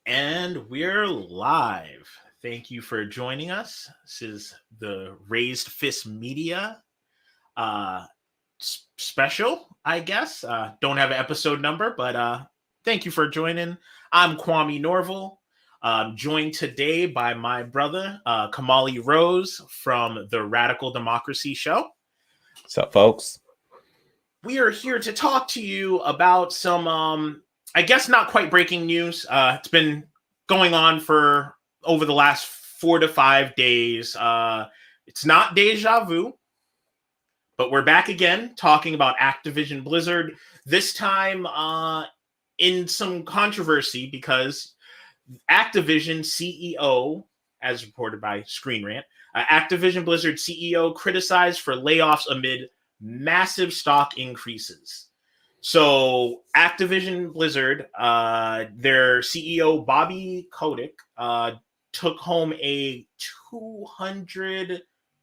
And we're live. Thank you for joining us. This is the Raised Fist Media special, I guess. Don't have an episode number, but thank you for joining. I'm Kwame Norval, joined today by my brother, Kahmali Rose from the Radical Democracy Show. What's up, folks? We are here to talk to you about some I guess not quite breaking news. It's been going on for over the last 4 to 5 days. It's not deja vu, but we're back again talking about Activision Blizzard. This time in some controversy because Activision CEO, as reported by Screen Rant, Activision Blizzard CEO criticized for layoffs amid massive stock increases. So Activision Blizzard, their CEO, Bobby Kotick, took home a $200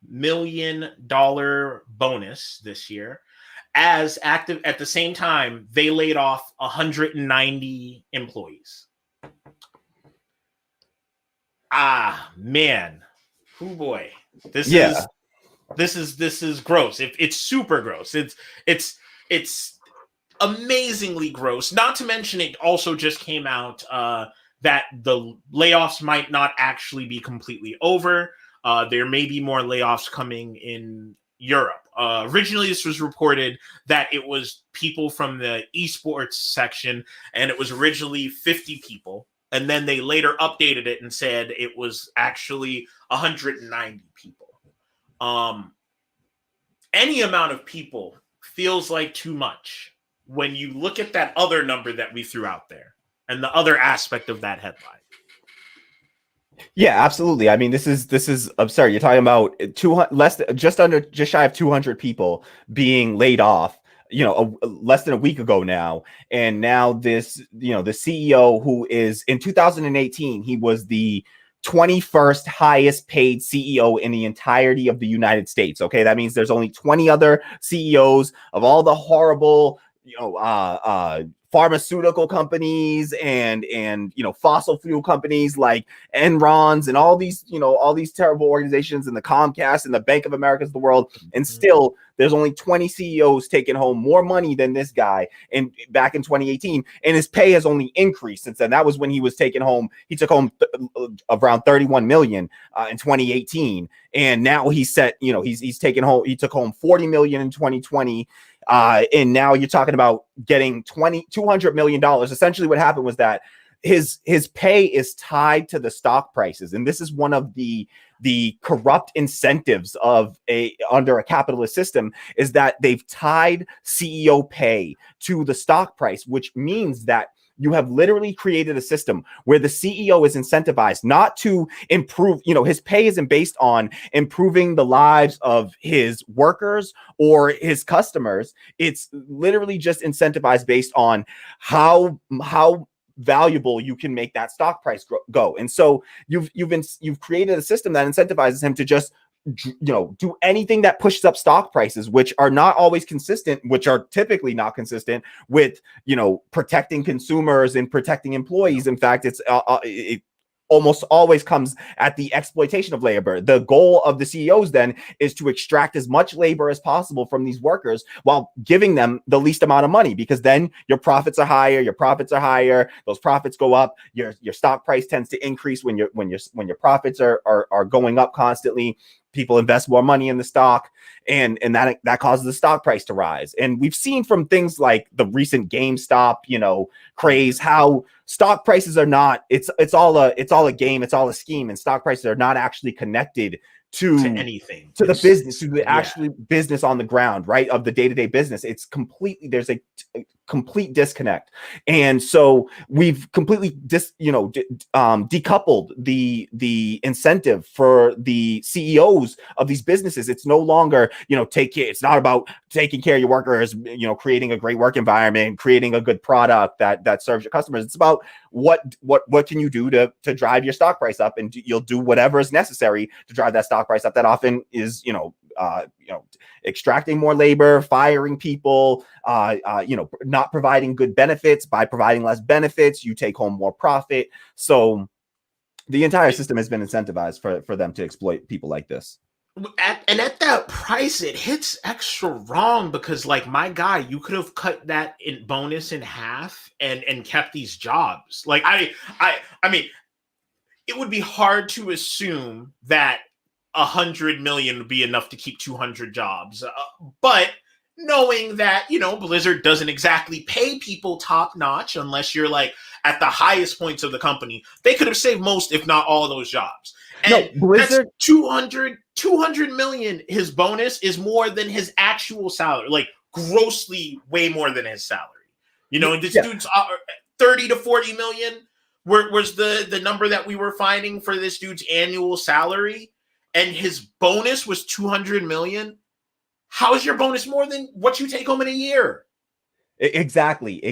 million bonus this year. At the same time, they laid off 190 employees. Man. Oh boy. This is gross. It's super gross. It's amazingly gross. Not to mention, it also just came out that the layoffs might not actually be completely over. There may be more layoffs coming in Europe. Originally, this was reported that it was people from the esports section, and it was originally 50 people. And then they later updated it and said it was actually 190 people. Any amount of people feels like too much when you look at that other number that we threw out there and the other aspect of that headline. Yeah, absolutely. I mean, this is absurd. You're talking about 200, just shy of 200 people being laid off, less than a week ago now. And now this, the CEO who is in 2018, he was the 21st highest paid CEO in the entirety of the United States. Okay, that means there's only 20 other CEOs of all the horrible, pharmaceutical companies and fossil fuel companies like Enrons and all these terrible organizations and the Comcast and the Bank of Americas of the world. And still there's only 20 CEOs taking home more money than this guy back in 2018. And his pay has only increased since then. That was when he took home around 31 million in 2018. And now he took home 40 million in 2020. And now you're talking about getting $200 million. Essentially what happened was that his pay is tied to the stock prices. And this is one of the corrupt incentives under a capitalist system, is that they've tied CEO pay to the stock price, which means that you have literally created a system where the CEO is incentivized not to improve, his pay isn't based on improving the lives of his workers or his customers. It's literally just incentivized based on how valuable you can make that stock price go. And so you've created a system that incentivizes him to just do anything that pushes up stock prices, which are not always consistent, which are typically not consistent with, protecting consumers and protecting employees. In fact, it almost always comes at the exploitation of labor. The goal of the CEOs then is to extract as much labor as possible from these workers while giving them the least amount of money, because then your profits are higher, those profits go up, your stock price tends to increase when your profits are going up constantly. People invest more money in the stock, and that causes the stock price to rise. And we've seen from things like the recent GameStop, craze, how stock prices are not. It's all a game. It's all a scheme, and stock prices are not actually connected to anything, to the business, to the actual business on the ground, right? Of the day-to-day business. It's completely, there's a complete disconnect. And so we've completely decoupled the incentive for the CEOs of these businesses. It's no longer, it's not about taking care of your workers, creating a great work environment, creating a good product that serves your customers. It's about what can you do to drive your stock price up, and you'll do whatever is necessary to drive that stock price up. That often is, extracting more labor, firing people, not providing good benefits. By providing less benefits, you take home more profit. So the entire system has been incentivized for them to exploit people like this. At that price, it hits extra wrong because, like, my guy, you could have cut that in bonus in half and kept these jobs. Like, I mean, it would be hard to assume that 100 million would be enough to keep 200 jobs, but knowing that, you know, Blizzard doesn't exactly pay people top notch unless you're like at the highest points of the company, they could have saved most, if not all, of those jobs. And no, Blizzard, that's 200 million. His bonus is more than his actual salary, like grossly way more than his salary. You know, and this dude's 30 to 40 million was the number that we were finding for this dude's annual salary, and his bonus was 200 million. How is your bonus more than what you take home in a year? Exactly.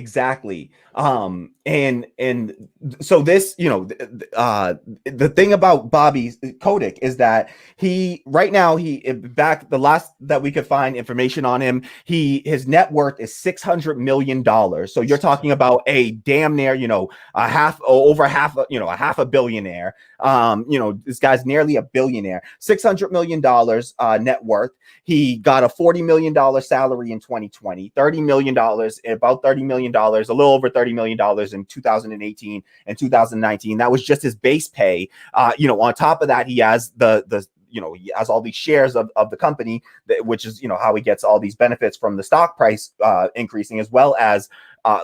And so this, you know, the thing about Bobby Kotick is that he back the last that we could find information on him, his net worth is $600 million. So you're talking about a damn near, you know, a half a billionaire. This guy's nearly a billionaire. $600 million net worth. He got a $40 million salary in 2020, $30 million, about $30 million, a little over $30 million in 2018 and 2019. That was just his base pay. On top of that, he has he has all these shares of the company, which is, how he gets all these benefits from the stock price increasing, as well as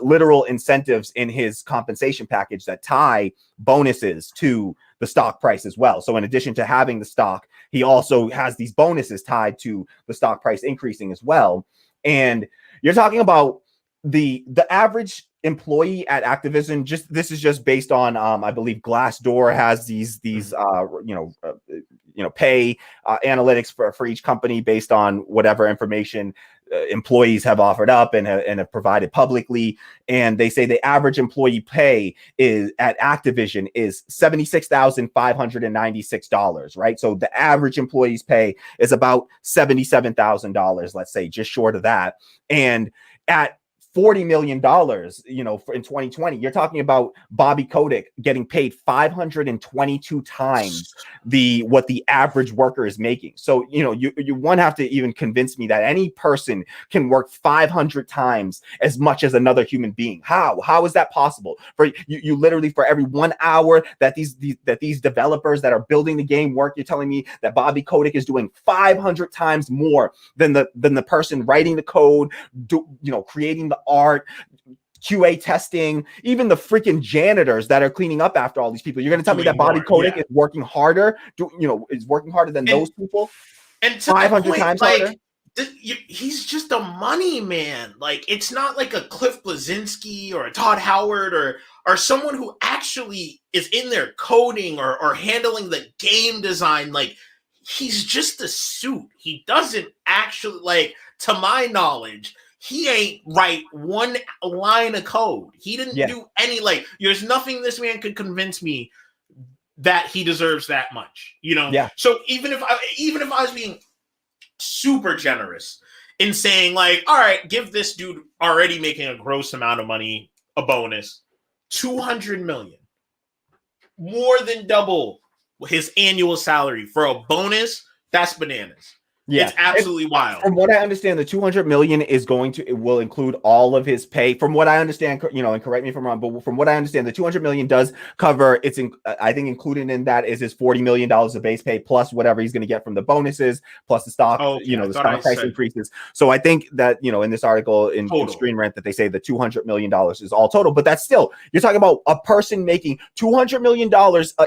literal incentives in his compensation package that tie bonuses to the stock price as well. So in addition to having the stock, he also has these bonuses tied to the stock price increasing as well. And you're talking about the average employee at Activision. This is just based on I believe Glassdoor has these pay analytics for each company based on whatever information employees have offered up and have provided publicly. And they say the average employee pay is at Activision is $76,596, right? So the average employee's pay is about $77,000, let's say, just short of that. And at $40 million, in 2020, you're talking about Bobby Kotick getting paid 522 times what the average worker is making. So, you won't have to even convince me that any person can work 500 times as much as another human being. How is that possible? For you literally, for every 1 hour that these developers that are building the game work, you're telling me that Bobby Kotick is doing 500 times more than the person writing the code, creating the art, QA testing, even the freaking janitors that are cleaning up after all these people. You're going to tell me that Bobby Kotick is working harder, than those people? And 500 times harder? He's just a money man. Like, it's not like a Cliff Bleszinski or a Todd Howard or someone who actually is in there coding or handling the game design. Like, he's just a suit. He doesn't actually, like, to my knowledge, he ain't write one line of code. He didn't do any, like, there's nothing this man could convince me that he deserves that much, Yeah. So even if I was being super generous in saying, like, all right, give this dude already making a gross amount of money a bonus, 200 million, more than double his annual salary for a bonus, that's bananas. Yeah, it's absolutely wild. From what I understand, the 200 million will include all of his pay. From what I understand, and correct me if I'm wrong, but from what I understand, the 200 million does cover. I think included in that is his $40 million of base pay plus whatever he's going to get from the bonuses plus the stock. The stock price increases. So I think that in this article in Screen Rant that they say the $200 million is all total, but that's still, you're talking about a person making $200 million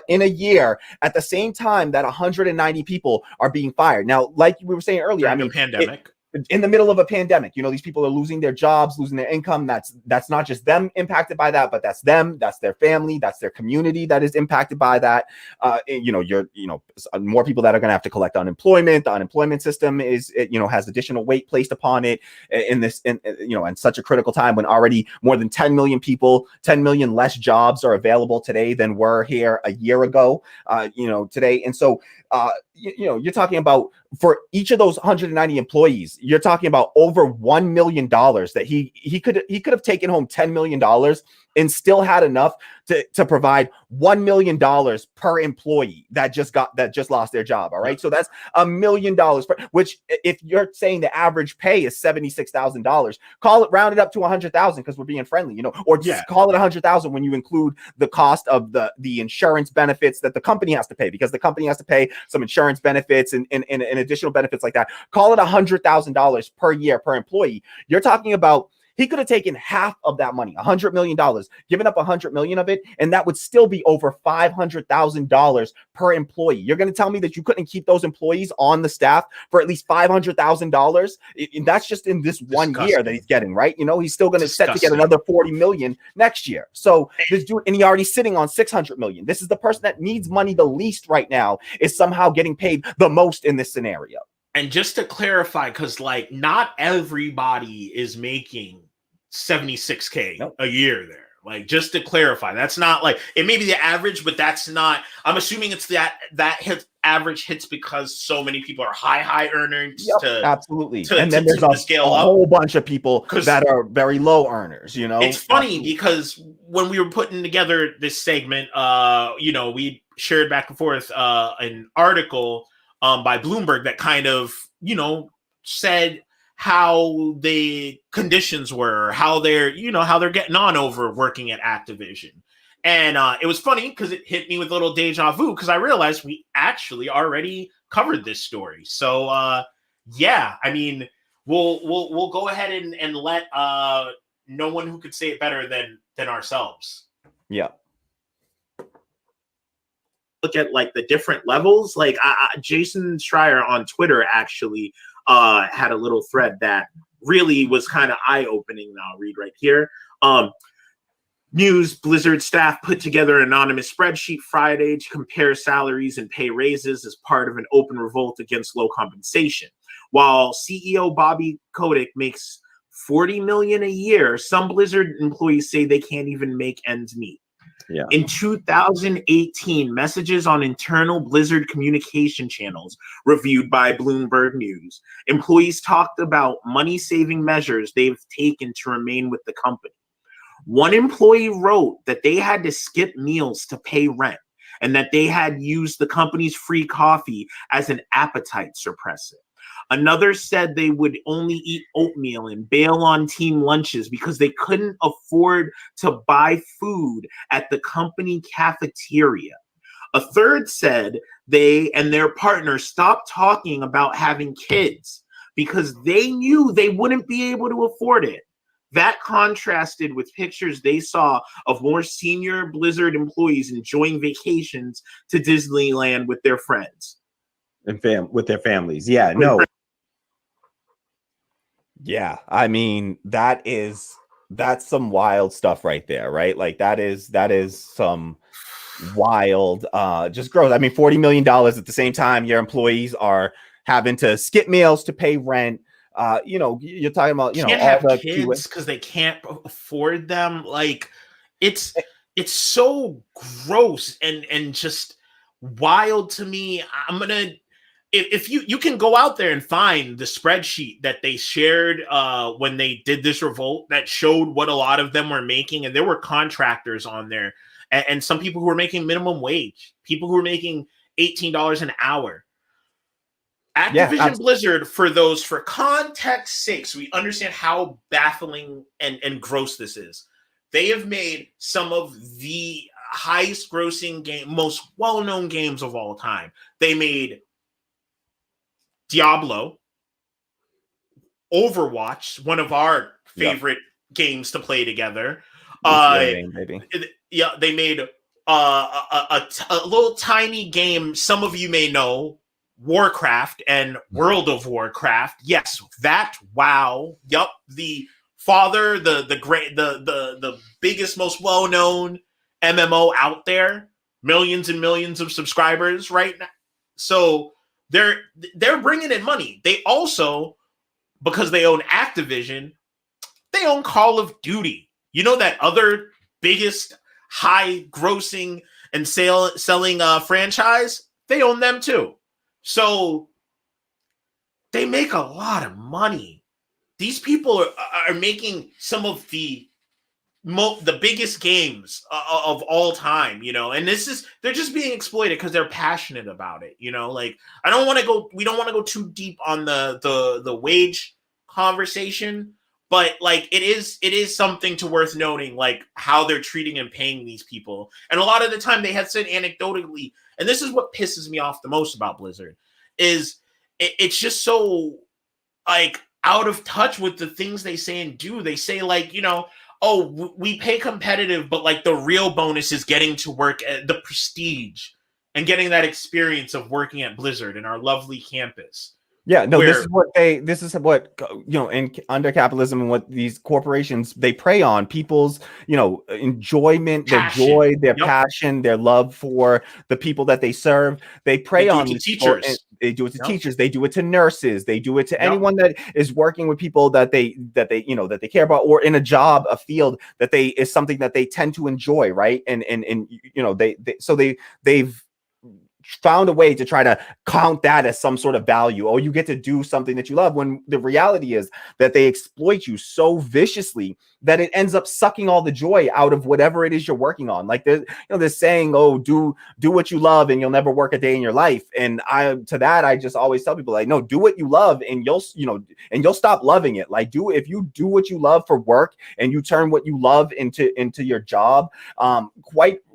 in a year at the same time that 190 people are being fired. Now, like we were saying earlier, a pandemic. In the middle of a pandemic, these people are losing their jobs, losing their income. That's not just them impacted by that, but that's them, that's their family, that's their community that is impacted by that. More people that are going to have to collect unemployment. The unemployment system has additional weight placed upon it in such a critical time when already more than 10 million people, 10 million less jobs are available today than were here a year ago, today. And so you're talking about for each of those 190 employees, you're talking about over $1 million that he could have taken home $10 million and still had enough to provide $1 million per employee that just lost their job. All right. So that's $1 million, which if you're saying the average pay is $76,000, call it rounded up to 100,000 because we're being friendly, or call it 100,000 when you include the cost of the insurance benefits that the company has to pay, because the company has to pay some insurance benefits and additional benefits like that. Call it $100,000 per year per employee. You're talking about he could have taken half of that money, $100 million, given up $100 million of it, and that would still be over $500,000 per employee. You're going to tell me that you couldn't keep those employees on the staff for at least $500,000? That's just in this one year that he's getting, right? He's still going to set to get another $40 million next year. So this dude, and he's already sitting on $600 million. This is the person that needs money the least right now, is somehow getting paid the most in this scenario. And just to clarify, because not everybody is making $76K a year there. Just to clarify, that's not it may be the average, but that's not. I'm assuming it's that average hits because so many people are high earners. Absolutely. And then there's a whole bunch of people that are very low earners. It's funny because when we were putting together this segment, we shared back and forth an article by Bloomberg that kind of, said how the conditions were, how they're getting on over working at Activision. And it was funny because it hit me with a little deja vu, because I realized we actually already covered this story. So we'll go ahead and let no one who could say it better than ourselves. Yeah. Look at the different levels. Jason Schreier on Twitter actually had a little thread that really was kind of eye-opening. I'll read right here. News: Blizzard staff put together an anonymous spreadsheet Friday to compare salaries and pay raises as part of an open revolt against low compensation. While CEO Bobby Kotick makes $40 million a year, some Blizzard employees say they can't even make ends meet. Yeah. In 2018, messages on internal Blizzard communication channels reviewed by Bloomberg News, employees talked about money-saving measures they've taken to remain with the company. One employee wrote that they had to skip meals to pay rent, and that they had used the company's free coffee as an appetite suppressant. Another said they would only eat oatmeal and bail on team lunches because they couldn't afford to buy food at the company cafeteria. A third said they and their partner stopped talking about having kids because they knew they wouldn't be able to afford it. That contrasted with pictures they saw of more senior Blizzard employees enjoying vacations to Disneyland with their friends. And with their families. Yeah, no. Yeah, I mean, that's some wild stuff right there, right? That is some wild, just gross. I mean, $40 million at the same time your employees are having to skip meals to pay rent. You're talking about, can't all have the kids because they can't afford them. It's so gross and just wild to me. I'm gonna. If you can go out there and find the spreadsheet that they shared when they did this revolt that showed what a lot of them were making, and there were contractors on there, and some people who were making minimum wage, people who were making $18 an hour. Activision Blizzard, for context sake, so we understand how baffling and gross this is. They have made some of the highest grossing most well-known games of all time. They made Diablo, Overwatch, one of our favorite games to play together. They made a little tiny game some of you may know, Warcraft and World of Warcraft. Yes, that WoW. Yup, the father, the biggest, most well-known MMO out there. Millions and millions of subscribers right now. So they're bringing in money. They also, because they own Activision, they own Call of Duty. That other biggest high grossing and selling franchise? They own them too. So they make a lot of money. These people are making some of the biggest games of all time, and they're just being exploited because they're passionate about it, like we don't want to go too deep on the wage conversation, but like it is something to worth noting, like how they're treating and paying these people. And a lot of the time they had said anecdotally, and this is what pisses me off the most about Blizzard, is it's just so like out of touch with the things they say and do. They say like, oh, we pay competitive, but like the real bonus is getting to work at the prestige and getting that experience of working at Blizzard in our lovely campus. Yeah, no, this is what under capitalism and what these corporations, they prey on people's, enjoyment, their joy, their passion, their love for the people that they serve. They prey on these teachers. They do it to teachers. They do it to nurses. They do it to anyone that is working with people that they care about, or in a field that is something that they tend to enjoy, right? And they've found a way to try to count that as some sort of value. Oh, you get to do something that you love, when the reality is that they exploit you so viciously that it ends up sucking all the joy out of whatever it is you're working on. Like there's saying, oh, do what you love and you'll never work a day in your life. And I just always tell people, like, no, do what you love and you'll stop loving it. Like if you do what you love for work and you turn what you love into your job,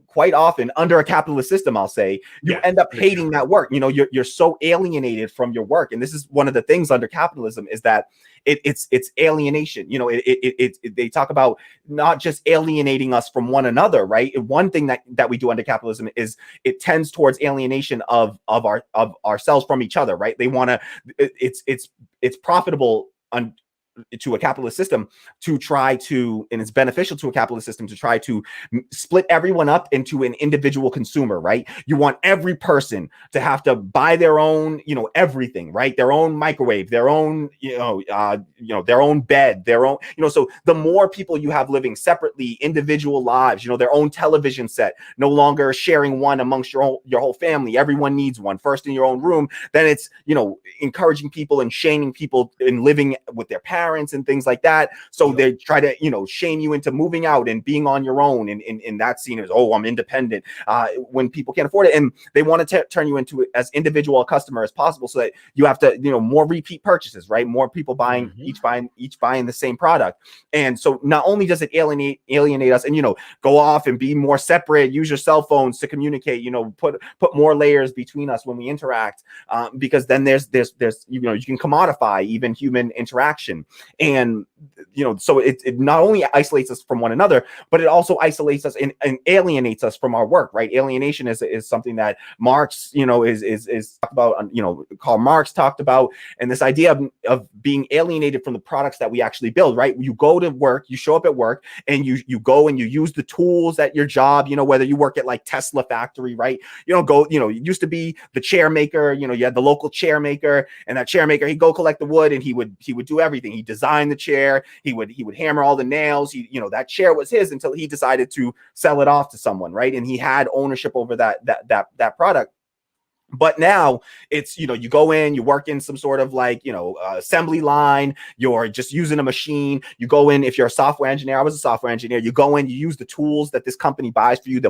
quite often under a capitalist system, I'll say, you end up hating that work. You're so alienated from your work. And this is one of the things under capitalism, is that it's alienation. They talk about not just alienating us from one another, right? One thing that we do under capitalism is it tends towards alienation of ourselves from each other, right? They want to, it's profitable to a capitalist system to try to, and it's beneficial to a capitalist system to try to split everyone up into an individual consumer, right? You want every person to have to buy their own, everything, right? Their own microwave, their own, their own bed, their own, so the more people you have living separately, individual lives, their own television set, no longer sharing one amongst your whole family. Everyone needs one first in your own room. Then it's, encouraging people and shaming people in living with their parents and things like that. So they try to, shame you into moving out and being on your own. And that scene is, oh, I'm independent, when people can't afford it. And they want to turn you into as individual a customer as possible, so that you have to, more repeat purchases, right? More people buying, each buying the same product. And so not only does it alienate us and, go off and be more separate, use your cell phones to communicate, put more layers between us when we interact, because then there's you can commodify even human interaction. And so it not only isolates us from one another, but it also isolates us and alienates us from our work, right? Alienation is something that Marx is talked about, Karl Marx talked about, and this idea of being alienated from the products that we actually build, right? You go to work, you show up at work, and you go and you use the tools at your job, whether you work at like Tesla factory, right? It used to be the chair maker, you had the local chair maker, and that chair maker, he'd go collect the wood and he would do everything. He designed the chair, he would hammer all the nails, that chair was his until he decided to sell it off to someone, right? And he had ownership over that product. But now it's, you go in, you work in some sort of like, assembly line, you're just using a machine. You go in, if you're a software engineer, I was a software engineer, you go in, you use the tools that this company buys for you.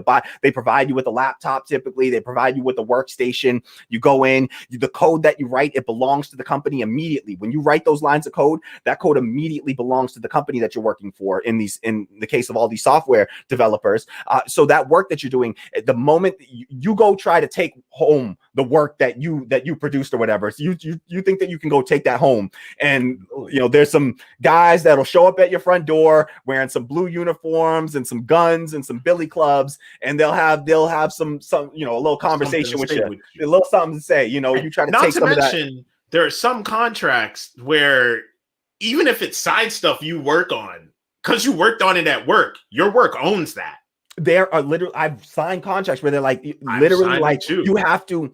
They provide you with a laptop, typically, they provide you with a workstation. You go in, the code that you write, it belongs to the company immediately. When you write those lines of code, that code immediately belongs to the company that you're working for, in the case of all these software developers. So that work that you're doing, the moment you go try to take home the work that you produced or whatever, so you think that you can go take that home, and there's some guys that'll show up at your front door wearing some blue uniforms and some guns and some billy clubs, and they'll have some a little conversation with you, a little something to say. You try to take some of that. Not to mention, there are some contracts where even if it's side stuff you work on, because you worked on it at work, your work owns that. There are literally, I've signed contracts where they're like, literally, like you have to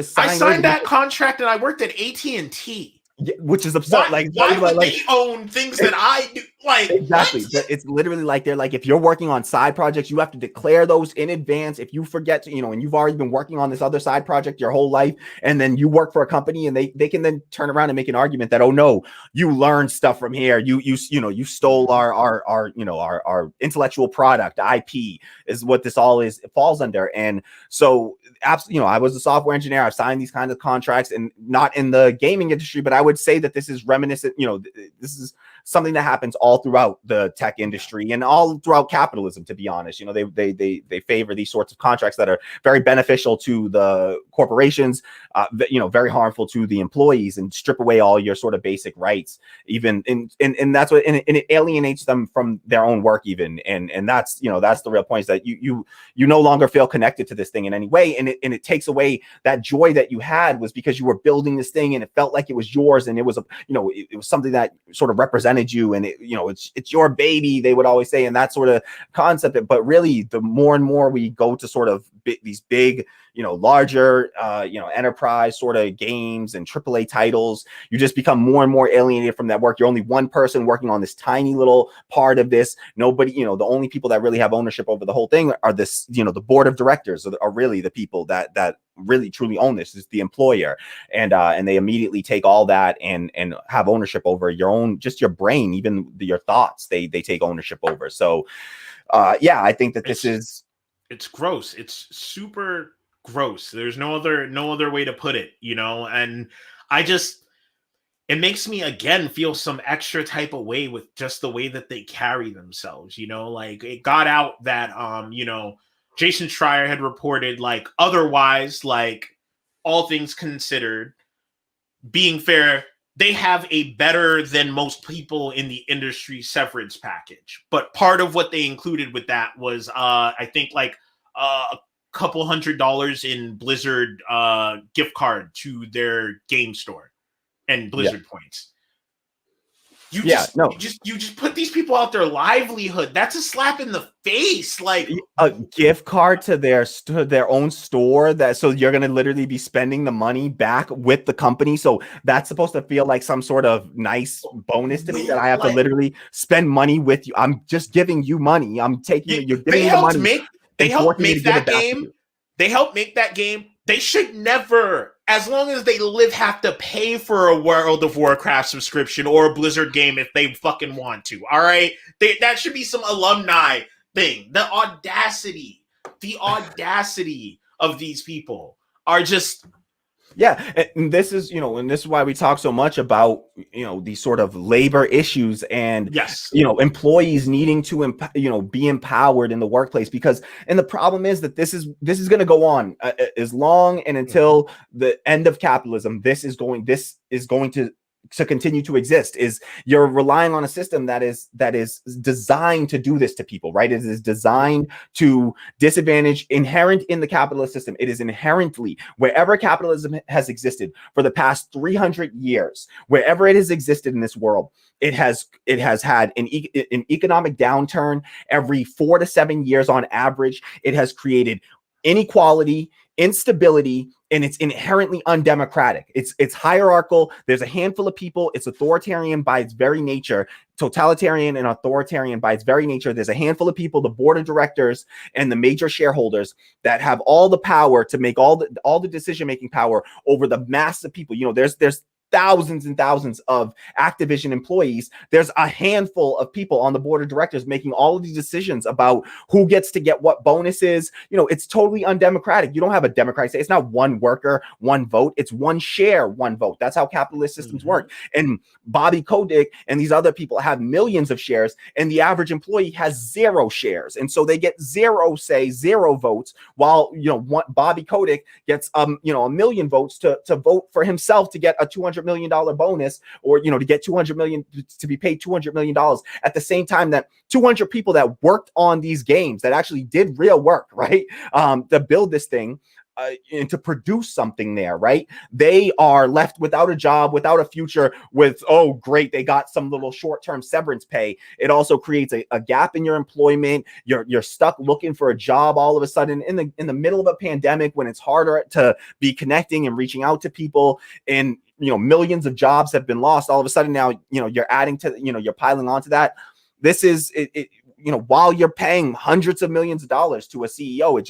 sign. I signed that contract and I worked at AT&T, which is absurd. Why would they own things that I do? Like, Exactly. what? It's literally like they're like, if you're working on side projects, you have to declare those in advance. If you forget to, and you've already been working on this other side project your whole life, and then you work for a company, and they can then turn around and make an argument that, oh no, you learned stuff from here. You stole our intellectual product. IP is what this all is. It falls under. And so absolutely, I was a software engineer. I've signed these kinds of contracts, and not in the gaming industry, but I would say that this is reminiscent, this is something that happens all throughout the tech industry and all throughout capitalism, to be honest. They favor these sorts of contracts that are very beneficial to the corporations, very harmful to the employees, and strip away all your sort of basic rights, even and that's what, and it alienates them from their own work even. And that's the real point, is that you no longer feel connected to this thing in any way. And it takes away that joy that you had, was because you were building this thing and it felt like it was yours, and it was it was something that sort of represented you, and it's your baby, they would always say, and that sort of concept. But really, the more and more we go to sort of these big, larger, enterprise sort of games and AAA titles, you just become more and more alienated from that work. You're only one person working on this tiny little part of this. Nobody, the only people that really have ownership over the whole thing are this, the board of directors are really the people that really truly own this, is the employer. And they immediately take all that and have ownership over your own, just your brain, even your thoughts, they take ownership over. So I think that it's gross. It's super gross. There's no other way to put it, and it makes me again feel some extra type of way with just the way that they carry themselves. Like, it got out that Jason Schreier had reported, like, otherwise, like, all things considered, being fair, they have a better than most people in the industry severance package. But part of what they included with that was, I think, like, a couple $100 in Blizzard gift card to their game store and Blizzard points. You just put these people out their livelihood. That's a slap in the face. Like, a gift card to their own store, so you're going to literally be spending the money back with the company. So that's supposed to feel like some sort of nice bonus to me, that I have to literally spend money with you. I'm just giving you money. I'm taking you're giving me the money. They helped make that game. They helped make that game. They should never, as long as they live, have to pay for a World of Warcraft subscription or a Blizzard game if they fucking want to. All right? That should be some alumni thing. The audacity of these people are just... Yeah, and this is, and this is why we talk so much about, these sort of labor issues and, employees needing to, be empowered in the workplace, and the problem is that this is going to go on as long and until the end of capitalism. This is going to continue to exist. Is you're relying on a system that is designed to do this to people, right? It is designed to disadvantage, inherent in the capitalist system. It is inherently, wherever capitalism has existed for the past 300 years, wherever it has existed in this world, it has had an economic downturn every 4 to 7 years on average. It has created inequality, instability, and it's inherently undemocratic. It's hierarchical. There's a handful of people. It's authoritarian by its very nature, totalitarian and authoritarian by its very nature. There's a handful of people, the board of directors and the major shareholders, that have all the power to make all the decision-making power over the mass of people. There's thousands and thousands of Activision employees. There's a handful of people on the board of directors making all of these decisions about who gets to get what bonuses. It's totally undemocratic. You don't have a democratic say. It's not one worker, one vote. It's one share, one vote. That's how capitalist systems work. And Bobby Kotick and these other people have millions of shares, and the average employee has 0 shares. And so they get 0 say, 0 votes, while, Bobby Kotick gets, a million votes to vote for himself to get a $200 million bonus, or to get $200 million, to be paid $200 million, at the same time that 200 people that worked on these games, that actually did real work, right, to build this thing and to produce something there, right? They are left without a job, without a future, with, oh, great, they got some little short-term severance pay. It also creates a gap in your employment. You're stuck looking for a job all of a sudden in the middle of a pandemic, when it's harder to be connecting and reaching out to people. And millions of jobs have been lost. All of a sudden now, you're adding to, you're piling onto that. This is it while you're paying hundreds of millions of dollars to a CEO,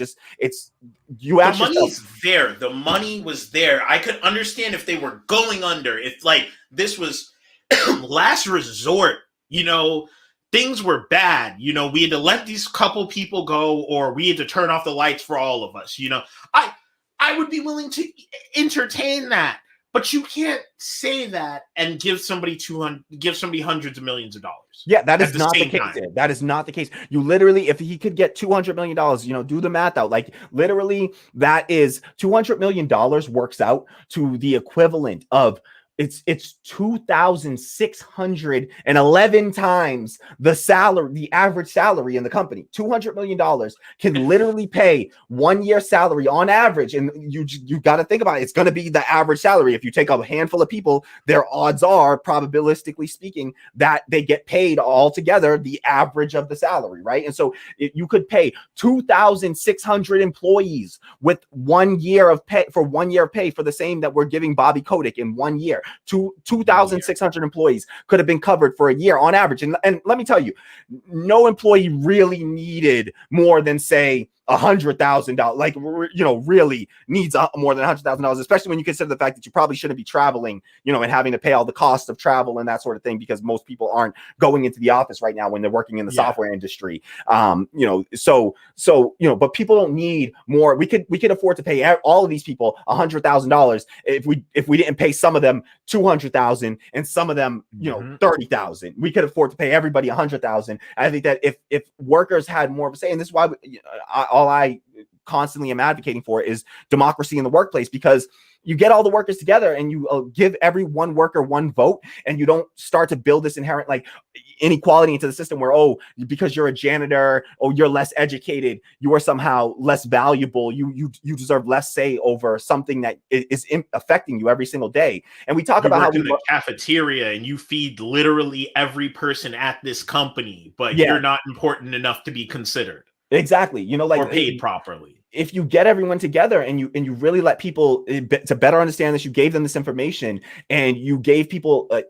you ask yourself, money's there. The money was there. I could understand if they were going under, if like this was last resort, things were bad. We had to let these couple people go, or we had to turn off the lights for all of us. I would be willing to entertain that. But you can't say that and give somebody hundreds of millions of dollars. Yeah, that is not the case. That is not the case. You literally, if he could get $200 million, do the math out. Like literally, that is $200 million works out to the equivalent of it's 2,611 times the average salary in the company. $200 million can literally pay 1 year salary on average. And you got to think about it. It's going to be the average salary. If you take a handful of people, their odds are, probabilistically speaking, that they get paid altogether the average of the salary, right? And so you could pay 2,600 employees with 1 year of pay for 1 year of pay for the same that we're giving Bobby Kotick in 1 year. 2,600 employees could have been covered for a year on average. And let me tell you, no employee really needed more than, say, $100,000, like, really needs more than $100,000, especially when you consider the fact that you probably shouldn't be traveling, and having to pay all the cost of travel and that sort of thing, because most people aren't going into the office right now when they're working in the software industry. But people don't need more. We could afford to pay all of these people $100,000 if we didn't pay some of them $200,000 and some of them, $30,000. We could afford to pay everybody $100,000. I think that if workers had more of a say, and this is why all I constantly am advocating for is democracy in the workplace, because you get all the workers together and you give every one worker one vote, and you don't start to build this inherent like inequality into the system where, because you're a janitor or you're less educated, you are somehow less valuable. You deserve less say over something that is affecting you every single day. And we talk about how in the cafeteria and you feed literally every person at this company, but you're not important enough to be considered. Exactly. Or paid properly. If you get everyone together and you really let people to better understand this, you gave them this information and you gave people, a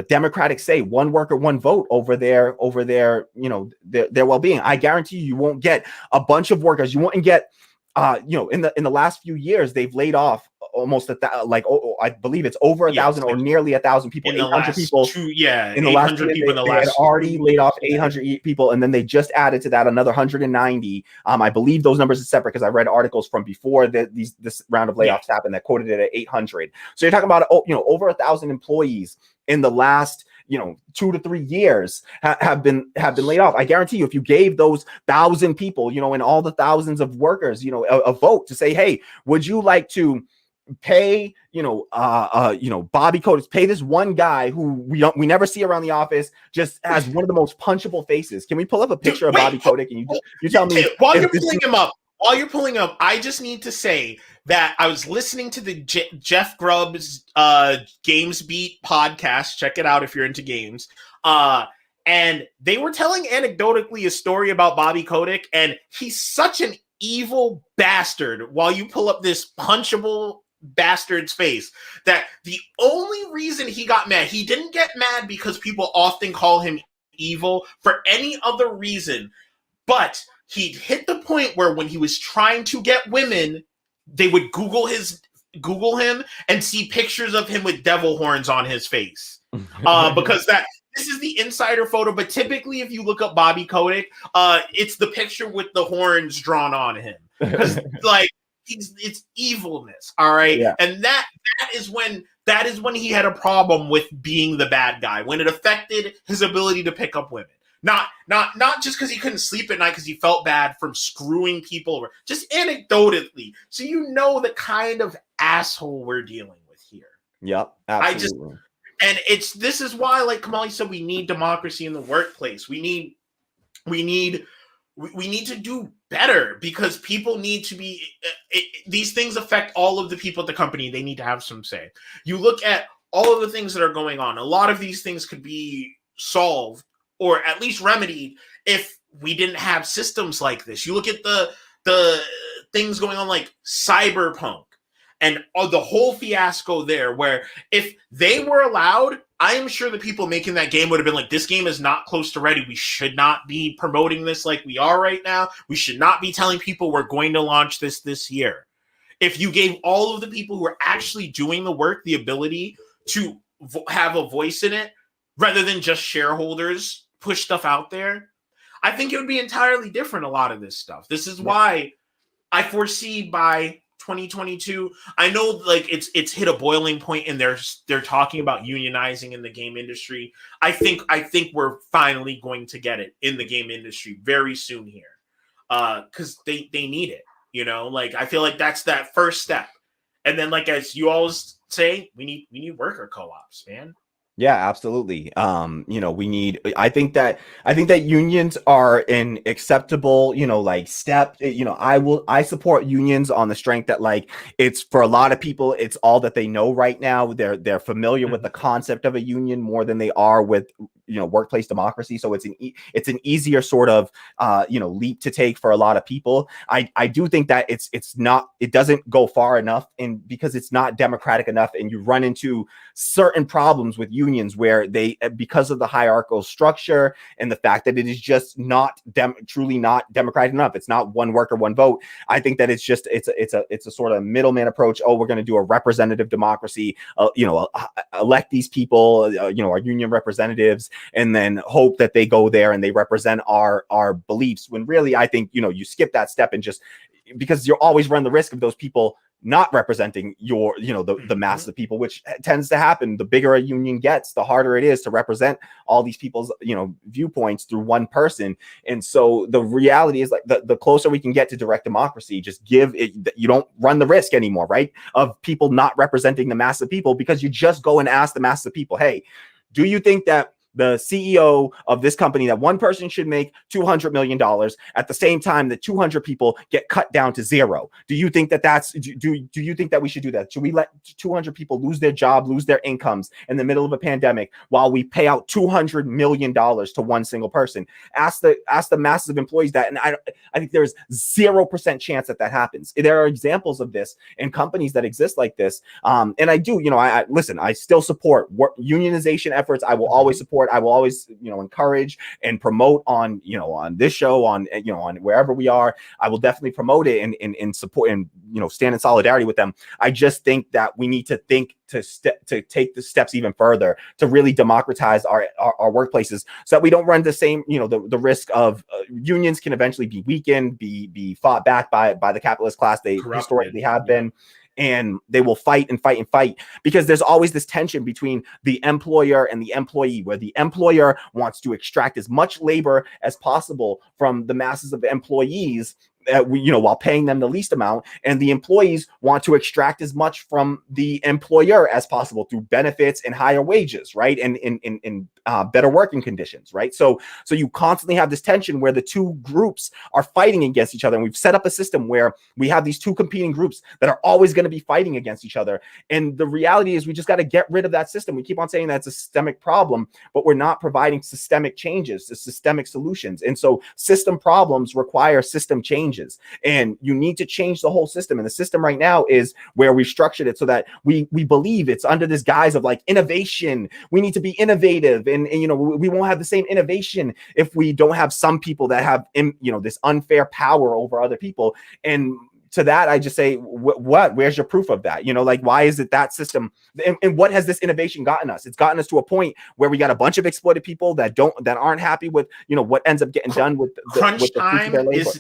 democratic say, one worker, one vote over their well-being. I guarantee you won't get a bunch of workers. You won't get, in the last few years, they've laid off almost I believe it's over 1,000 or nearly 1,000 people, 800 people. In the last 800 people in the last. They had already laid off 800 people, and then they just added to that another 190. I believe those numbers are separate because I read articles from before this round of layoffs happened that quoted it at 800. So you're talking about over 1,000 employees in the last 2 to 3 years have been laid off. I guarantee you, if you gave those 1,000 people, and all the thousands of workers, a vote to say, hey, would you like to pay, Bobby Kotick, pay this one guy who we never see around the office, just has one of the most punchable faces. Can we pull up a picture of Bobby Kotick and you tell me while you're pulling him up, I just need to say that I was listening to the Jeff Grubb's Games Beat podcast. Check it out if you're into games. And they were telling anecdotally a story about Bobby Kotick, and he's such an evil bastard. While you pull up this punchable bastard's face, that the only reason he got mad, he didn't get mad because people often call him evil for any other reason, but he hit the point where when he was trying to get women, they would Google him and see pictures of him with devil horns on his face, because this is the insider photo. But typically, if you look up Bobby Kotick, it's the picture with the horns drawn on him, because it's evilness. All right. Yeah. And that is when he had a problem with being the bad guy, when it affected his ability to pick up women. Not just because he couldn't sleep at night because he felt bad from screwing people over, just anecdotally. So the kind of asshole we're dealing with here. Yep. Absolutely. This is why, like Kahmali said, we need democracy in the workplace. We need to do better, because people need to be, these things affect all of the people at the company. They need to have some say. You look at all of the things that are going on. A lot of these things could be solved or at least remedied if we didn't have systems like this. You look at the things going on like Cyberpunk. And the whole fiasco there, where if they were allowed, I am sure the people making that game would have been like, this game is not close to ready. We should not be promoting this like we are right now. We should not be telling people we're going to launch this year. If you gave all of the people who are actually doing the work the ability to have a voice in it, rather than just shareholders push stuff out there, I think it would be entirely different, a lot of this stuff. This is why I foresee by 2022, I know like it's hit a boiling point and they're talking about unionizing in the game industry. I think we're finally going to get it in the game industry very soon here. Because they need it, you know, like I feel like that's that first step. And then, like, as you always say, we need worker co-ops, man. Yeah, absolutely. You know, I think that unions are an acceptable, you know, like step. You know, I support unions on the strength that, like, it's for a lot of people, it's all that they know right now. They're familiar with the concept of a union more than they are with, you know, workplace democracy. So it's an easier sort of, you know, leap to take for a lot of people. I do think that it doesn't go far enough, and because it's not democratic enough, and you run into certain problems with unions where because of the hierarchical structure and the fact that it is just not truly not democratic enough. It's not one worker, one vote. I think that it's a sort of middleman approach. Oh, we're going to do a representative democracy, you know, elect these people, you know, our union representatives, and then hope that they go there and they represent our beliefs, when really I think, you know, you skip that step, and just because you'll always run the risk of those people not representing your, you know, the mass of people, which tends to happen. The bigger a union gets, the harder it is to represent all these people's, you know, viewpoints through one person. And so the reality is, like, the closer we can get to direct democracy, just give it, you don't run the risk anymore, right, of people not representing the mass of people, because you just go and ask the mass of people, hey, do you think that the CEO of this company, that one person should make $200 million at the same time that 200 people get cut down to zero? Do you think that do you think that we should do that? Should we let 200 people lose their job, lose their incomes in the middle of a pandemic while we pay out $200 million to one single person? Ask the masses of employees that, and I think there's 0% chance that happens. There are examples of this in companies that exist like this. And I do, you know, I still support unionization efforts. I will always support. I will always, you know, encourage and promote on, you know, on this show, on, you know, on wherever we are. I will definitely promote it and support and, you know, stand in solidarity with them. I just think that we need to think to take the steps even further to really democratize our workplaces, so that we don't run the same, you know, the risk of unions can eventually be weakened, be fought back by the capitalist class. They historically have been. And they will fight and fight and fight, because there's always this tension between the employer and the employee, where the employer wants to extract as much labor as possible from the masses of employees, you know, while paying them the least amount, and the employees want to extract as much from the employer as possible through benefits and higher wages, right, and in better working conditions, right? So you constantly have this tension where the two groups are fighting against each other, and we've set up a system where we have these two competing groups that are always going to be fighting against each other. And the reality is, we just got to get rid of that system. We keep on saying that's a systemic problem, but we're not providing systemic changes, systemic solutions. And so system problems require system changes. And you need to change the whole system. And the system right now is where we've structured it so that we believe it's under this guise of, like, innovation. We need to be innovative. And you know, we won't have the same innovation if we don't have some people that have, you know, this unfair power over other people. And to that, I just say, where's your proof of that? You know, like, why is it that system? And what has this innovation gotten us? It's gotten us to a point where we got a bunch of exploited people that aren't happy with, you know, what ends up getting done with the crunch fruits of their labor.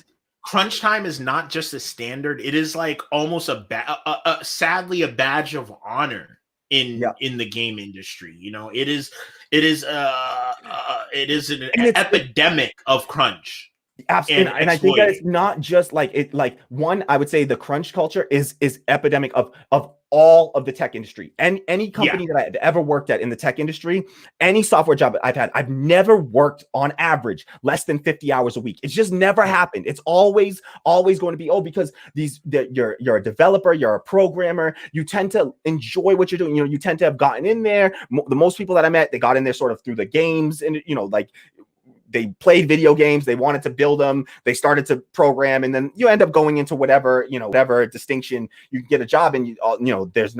Crunch time is not just a standard. It is like almost sadly a badge of honor in the game industry. You know, it is an epidemic of crunch. Absolutely. And I think that it's not just like it, like, one, I would say the crunch culture is epidemic of all of the tech industry. And any company that I've ever worked at in the tech industry, any software job I've had, I've never worked on average less than 50 hours a week. It's just never happened. It's always going to be, because you're a developer, you're a programmer, you tend to enjoy what you're doing. You know, you tend to have gotten in there. The most people that I met, they got in there sort of through the games, and, you know, like, played video games, they wanted to build them, they started to program, and then you end up going into whatever distinction you can get a job in. There's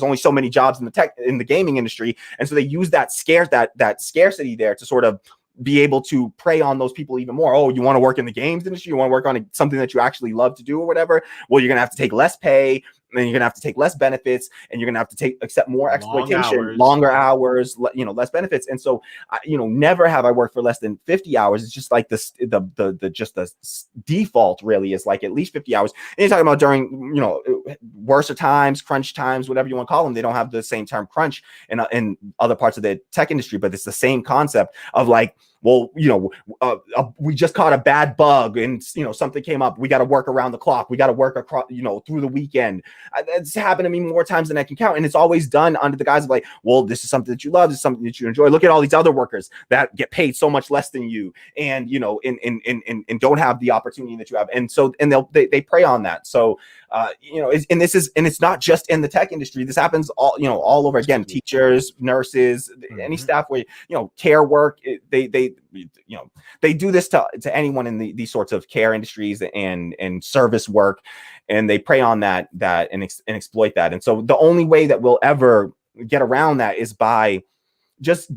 only so many jobs in the gaming industry, and so they use that scarcity there to sort of be able to prey on those people even more. Oh, you want to work in the games industry? You want to work on something that you actually love to do or whatever? Well, you're going to have to take less pay, and you're going to have to take less benefits, and you're going to have to accept more exploitation, longer hours, less benefits. And so, never have I worked for less than 50 hours. It's just like the default really is like at least 50 hours. And you're talking about during, worser times, crunch times, whatever you want to call them. They don't have the same term crunch in other parts of the tech industry, but it's the same concept of like, well, we just caught a bad bug and, something came up. We got to work around the clock. We got to work across, through the weekend. It's happened to me more times than I can count. And it's always done under the guise of like, well, this is something that you love. This is something that you enjoy. Look at all these other workers that get paid so much less than you and, and don't have the opportunity that you have. And so, and they prey on that. So, it's not just in the tech industry. This happens all over again, teachers, nurses, any staff where, care work, they do this to anyone in these sorts of care industries and service work, and they prey on that and exploit that. And so the only way that we'll ever get around that is by just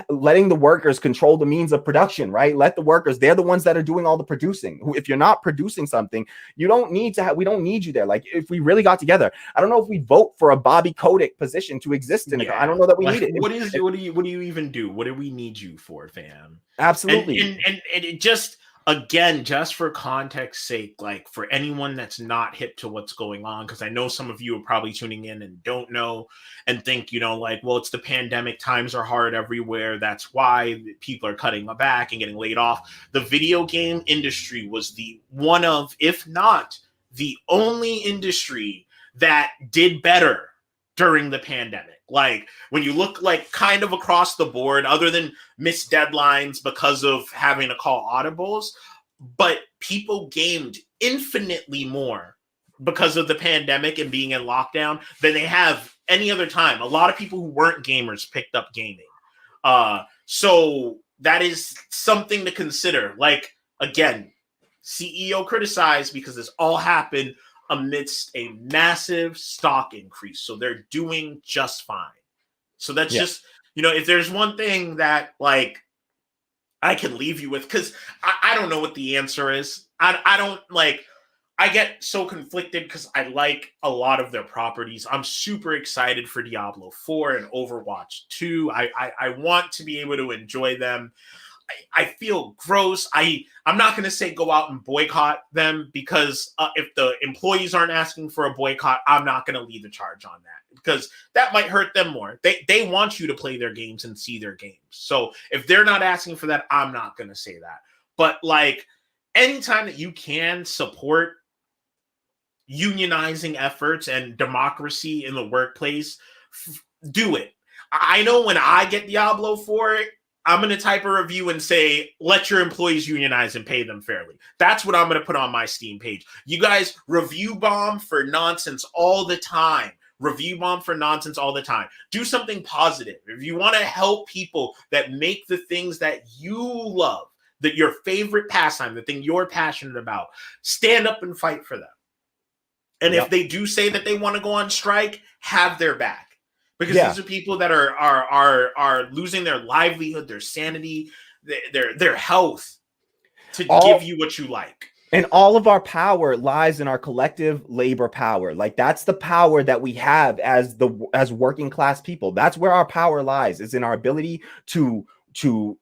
letting the workers control the means of production, right? Let the workers, they're the ones that are doing all the producing. If you're not producing something, we don't need you there. Like if we really got together, I don't know if we'd vote for a Bobby Kotick position to exist in I don't know that we need it. What do you even do? What do we need you for, fam? Absolutely. And it just, again, just for context sake, like for anyone that's not hip to what's going on, because I know some of you are probably tuning in and don't know and think, well, it's the pandemic, times are hard everywhere. That's why people are cutting back and getting laid off. The video game industry was one of, if not the only industry that did better during the pandemic. Like when you look like kind of across the board, other than missed deadlines because of having to call audibles, but people gamed infinitely more because of the pandemic and being in lockdown than they have any other time. A lot of people who weren't gamers picked up gaming. So that is something to consider. Like, again, CEO criticized because this all happened amidst a massive stock increase. So they're doing just fine. So that's just, if there's one thing that like I can leave you with, because I don't know what the answer is. I don't like, I get so conflicted because I like a lot of their properties. I'm super excited for Diablo 4 and Overwatch 2. I want to be able to enjoy them. I feel gross. I'm not going to say go out and boycott them because if the employees aren't asking for a boycott, I'm not going to lead the charge on that because that might hurt them more. They want you to play their games and see their games. So if they're not asking for that, I'm not going to say that. But like anytime that you can support unionizing efforts and democracy in the workplace, do it. I know when I get Diablo 4, I'm going to type a review and say, let your employees unionize and pay them fairly. That's what I'm going to put on my Steam page. You guys review bomb for nonsense all the time. Review bomb for nonsense all the time. Do something positive. If you want to help people that make the things that you love, that your favorite pastime, the thing you're passionate about, stand up and fight for them. And if they do say that they want to go on strike, have their back. Because these are people that are losing their livelihood, their sanity, their health to give you what you like. And all of our power lies in our collective labor power. Like that's the power that we have as working class people. That's where our power lies, is in our ability to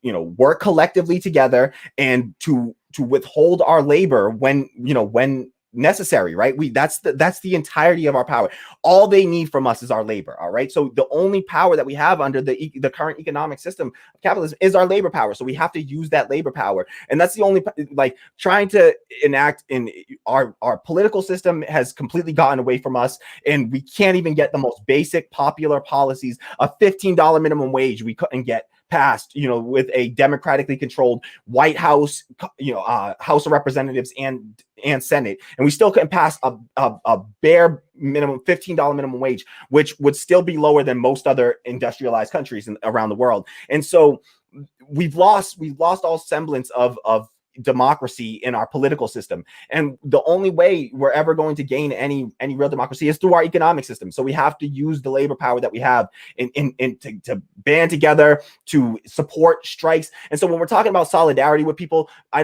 work collectively together and to withhold our labor when necessary, right? That's the entirety of our power. All they need from us is our labor. All right. So the only power that we have under the current economic system of capitalism is our labor power. So we have to use that labor power. And that's the only, like, trying to enact in our political system has completely gotten away from us. And we can't even get the most basic popular policies. A $15 minimum wage we couldn't get passed, with a democratically controlled White House, House of Representatives and Senate, and we still couldn't pass a bare minimum $15 minimum wage, which would still be lower than most other industrialized countries around the world. And so we've lost all semblance of democracy in our political system, and the only way we're ever going to gain any real democracy is through our economic system. So we have to use the labor power that we have to band together to support strikes. And so when we're talking about solidarity with people, I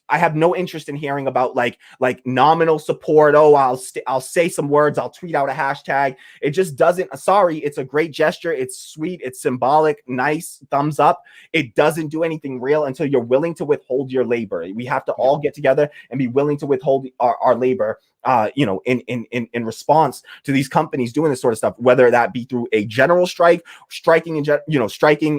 have no interest in hearing about like nominal support. Oh, I'll say some words, I'll tweet out a hashtag. It just doesn't. Sorry, it's a great gesture, it's sweet, it's symbolic, nice, thumbs up. It doesn't do anything real until you're willing to withhold your labor. We have to all get together and be willing to withhold our labor, in response to these companies doing this sort of stuff, whether that be through a general striking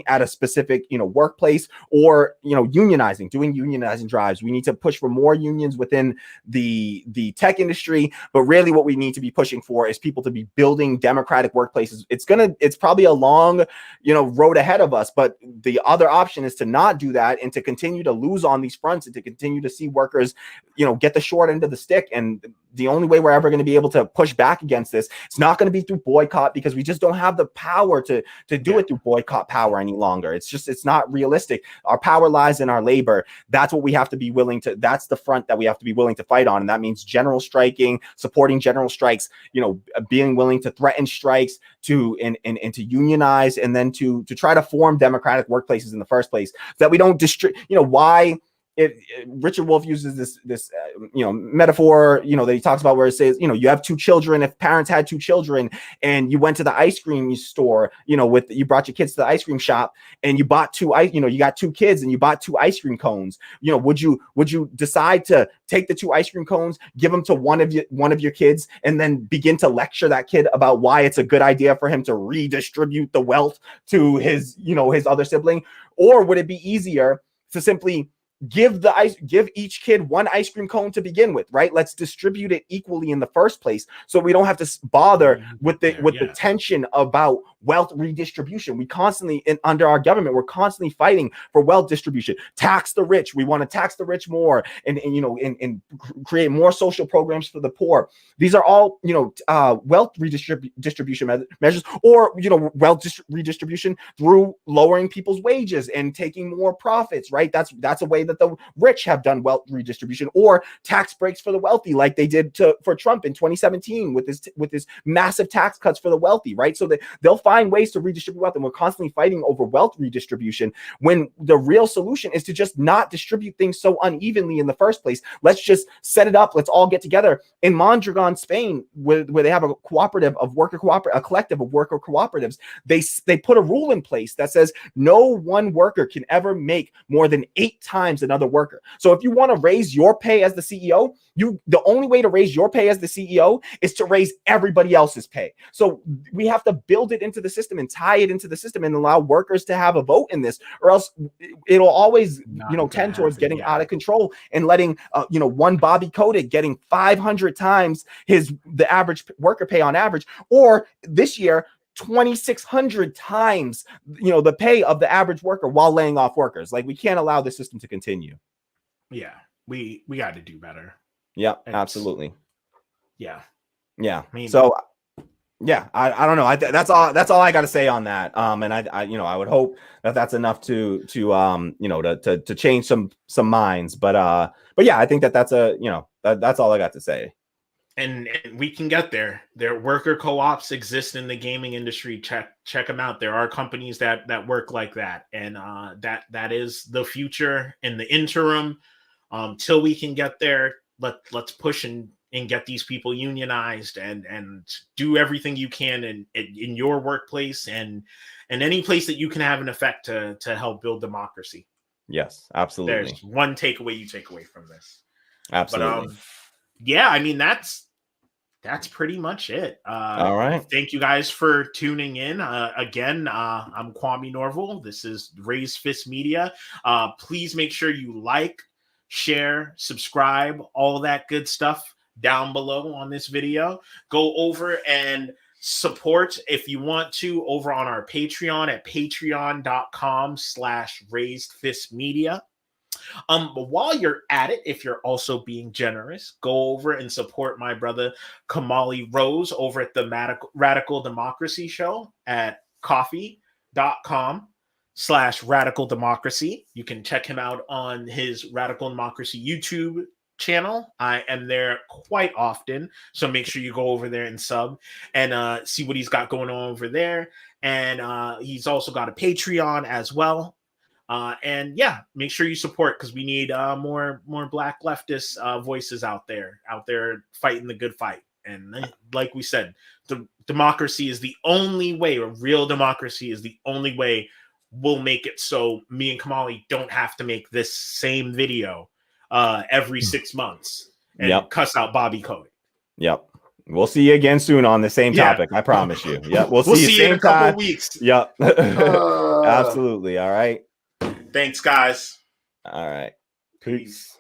at a specific, workplace, or, unionizing, doing unionizing drives. We need to push for more unions within the tech industry, but really what we need to be pushing for is people to be building democratic workplaces. It's probably a long, road ahead of us, but the other option is to not do that and to continue to lose on these fronts and to continue to see workers, get the short end of the stick. And the only way we're ever going to be able to push back against this, it's not going to be through boycott, because we just don't have the power to do it through boycott power any longer. It's not realistic. Our power lies in our labor. That's what we have to be willing to, that's the front that we have to be willing to fight on. And that means general striking, supporting general strikes, being willing to threaten strikes, to unionize, and then to try to form democratic workplaces in the first place, that we don't why Richard Wolff uses this metaphor, that he talks about, where it says, you have two children. If parents had two children and you went to the ice cream store, you brought your kids to the ice cream shop and you bought you got two kids and you bought two ice cream cones, would you decide to take the two ice cream cones, give them to one of your kids, and then begin to lecture that kid about why it's a good idea for him to redistribute the wealth to his other sibling? Or would it be easier to simply give each kid one ice cream cone to begin with, right? Let's distribute it equally in the first place, so we don't have to bother with the tension about wealth redistribution. We constantly, under our government, we're constantly fighting for wealth distribution. Tax the rich. We want to tax the rich more, and create more social programs for the poor. These are all wealth redistribution measures, or wealth redistribution through lowering people's wages and taking more profits, right? That's a way that the rich have done wealth redistribution, or tax breaks for the wealthy, like they did for Trump in 2017 with his massive tax cuts for the wealthy, right? So that they'll find ways to redistribute wealth, and we're constantly fighting over wealth redistribution, when the real solution is to just not distribute things so unevenly in the first place. Let's just set it up. Let's all get together. In Mondragon, Spain, where they have a collective of worker cooperatives, they put a rule in place that says no one worker can ever make more than 8 times another worker. So if you want to raise your pay as the CEO, the only way to raise your pay as the CEO is to raise everybody else's pay. So we have to build it into the system and tie it into the system and allow workers to have a vote in this, or else it'll always tend towards getting out of control and letting one Bobby Kotick getting 500 times the average worker pay on average, or this year 2,600 times the pay of the average worker while laying off workers. Like, we can't allow this system to continue. Yeah, we got to do better. Yeah, absolutely. Yeah. I mean, so yeah, I don't know. That's all I got to say on that. And I would hope that that's enough to change some minds. But yeah, I think that's that's all I got to say. And we can get there. Their worker co-ops exist in the gaming industry. Check them out. There are companies that work like that, and that is the future. In the interim, till we can get there, let's push and get these people unionized, and do everything you can in your workplace and any place that you can have an effect to help build democracy. Yes, absolutely. There's one takeaway you take away from this. Absolutely. But yeah, I mean, that's pretty much it. All right. Thank you guys for tuning in. Again, I'm Kwame Norval. This is Raised Fist Media. Please make sure you like, share, subscribe, all that good stuff down below on this video. Go over and support, if you want to, over on our Patreon at patreon.com/raisedfistmedia. But while you're at it, if you're also being generous, go over and support my brother Kahmali Rose over at the Radical Democracy Show at coffee.com/. youtube.com/Radical Democracy. You can check him out on his Radical Democracy YouTube channel. I am there quite often, so make sure you go over there and sub and see what he's got going on over there. And he's also got a Patreon as well. And yeah, make sure you support, because we need more black leftist voices out there fighting the good fight. And like we said, the democracy is the only way, a real democracy is the only way we'll make it so me and Kahmali don't have to make this same video every 6 months and cuss out Bobby Kotick. Yep. We'll see you again soon on the same topic. I promise you. Yep. We'll see you in a couple weeks. Yep. Absolutely. All right. Thanks, guys. All right. Peace.